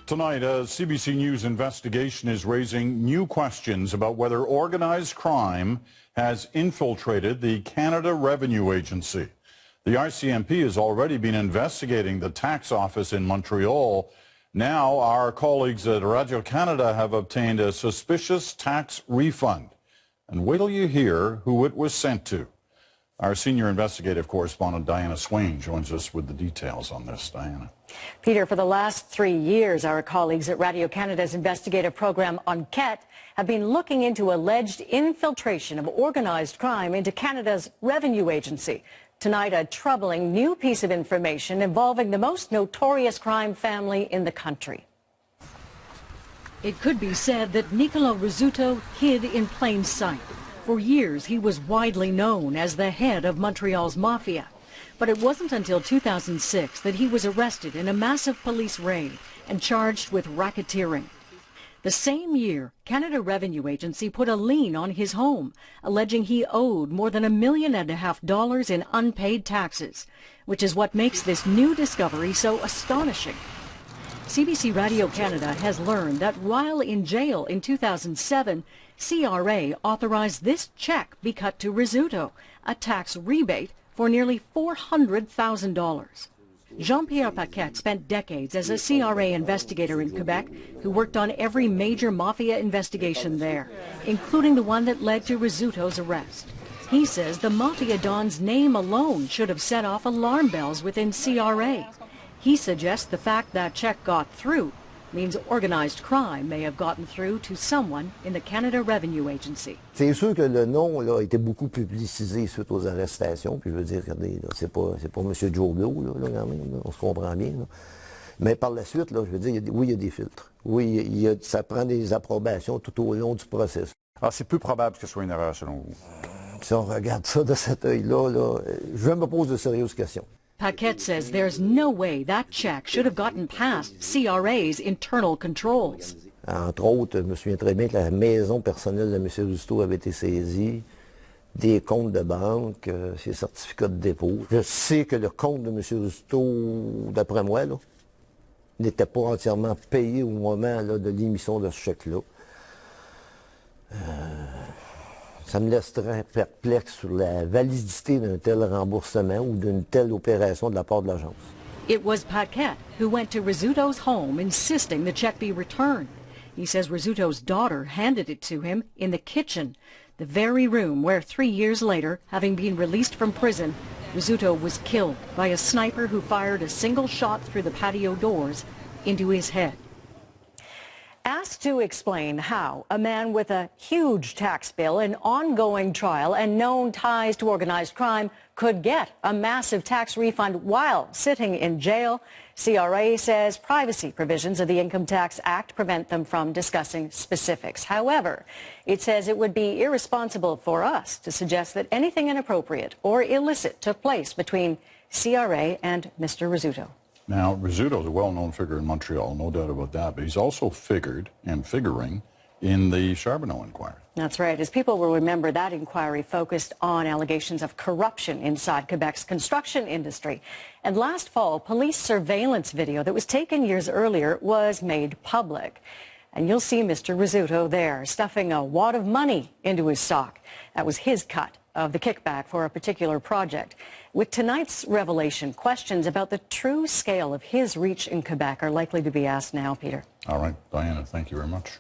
Tonight, a CBC News investigation is raising new questions about whether organized crime has infiltrated the Canada Revenue Agency. The RCMP has already been investigating the tax office in Montreal. Now, our colleagues at Radio-Canada have obtained a suspicious tax refund. And wait till you hear who it was sent to. Our senior investigative correspondent, Diana Swain, joins us with the details on this. Diana. Peter, for the last 3 years, our colleagues at Radio-Canada's investigative program Enquête have been looking into alleged infiltration of organized crime into Canada's Revenue Agency. Tonight, a troubling new piece of information involving the most notorious crime family in the country. It could be said that Nicolas Rizzuto hid in plain sight. For years, he was widely known as the head of Montreal's mafia. But it wasn't until 2006 that he was arrested in a massive police raid and charged with racketeering. The same year, Canada Revenue Agency put a lien on his home, alleging he owed more than $1.5 million in unpaid taxes, which is what makes this new discovery so astonishing. CBC Radio-Canada has learned that while in jail in 2007, CRA authorized this check be cut to Rizzuto, a tax rebate for nearly $400,000. Jean-Pierre Paquette spent decades as a CRA investigator in Quebec who worked on every major mafia investigation there, including the one that led to Rizzuto's arrest. He says the mafia don's name alone should have set off alarm bells within CRA. He suggests the fact that check got through means organized crime may have gotten through to someone in the Canada Revenue Agency. C'est sûr que le nom là, a été beaucoup publicisé suite aux arrestations. Puis je veux dire, regardez, c'est pas M. Joe Blow, là, quand même, là, on se comprend bien. Là. Mais par la suite, là, je veux dire, oui, il y a des filtres. Oui, ça prend des approbations tout au long du processus. Alors, c'est peu probable que ce soit une erreur, selon vous? Si on regarde ça de cet œil-là, là, je me pose de sérieuses questions. Paquette says there's no way that check should have gotten past CRA's internal controls. Entre autres, je me souviens très bien que la maison personnelle de M. Rizzuto avait été saisie, des comptes de banque, ses certificats de dépôt. Je sais que le compte de M. Rizzuto, d'après moi, n'était pas entièrement payé au moment là, de l'émission de ce chèque-là. Ça me laisse très perplexe sur la validité d'un tel remboursement ou d'une telle opération de la part de l'agence. It was Paquette who went to Rizzuto's home insisting the check be returned. He says Rizzuto's daughter handed it to him in the kitchen, the very room where 3 years later, having been released from prison, Rizzuto was killed by a sniper who fired a single shot through the patio doors into his head. Asked to explain how a man with a huge tax bill, an ongoing trial, and known ties to organized crime could get a massive tax refund while sitting in jail, CRA says privacy provisions of the Income Tax Act prevent them from discussing specifics. However, it says it would be irresponsible for us to suggest that anything inappropriate or illicit took place between CRA and Mr. Rizzuto. Now, Rizzuto is a well-known figure in Montreal, no doubt about that, but he's also figured and figuring in the Charbonneau inquiry. That's right. As people will remember, that inquiry focused on allegations of corruption inside Quebec's construction industry. And last fall, police surveillance video that was taken years earlier was made public. And you'll see Mr. Rizzuto there, stuffing a wad of money into his sock. That was his cut of the kickback for a particular project. With tonight's revelation, questions about the true scale of his reach in Quebec are likely to be asked now, Peter. All right, Diana, thank you very much.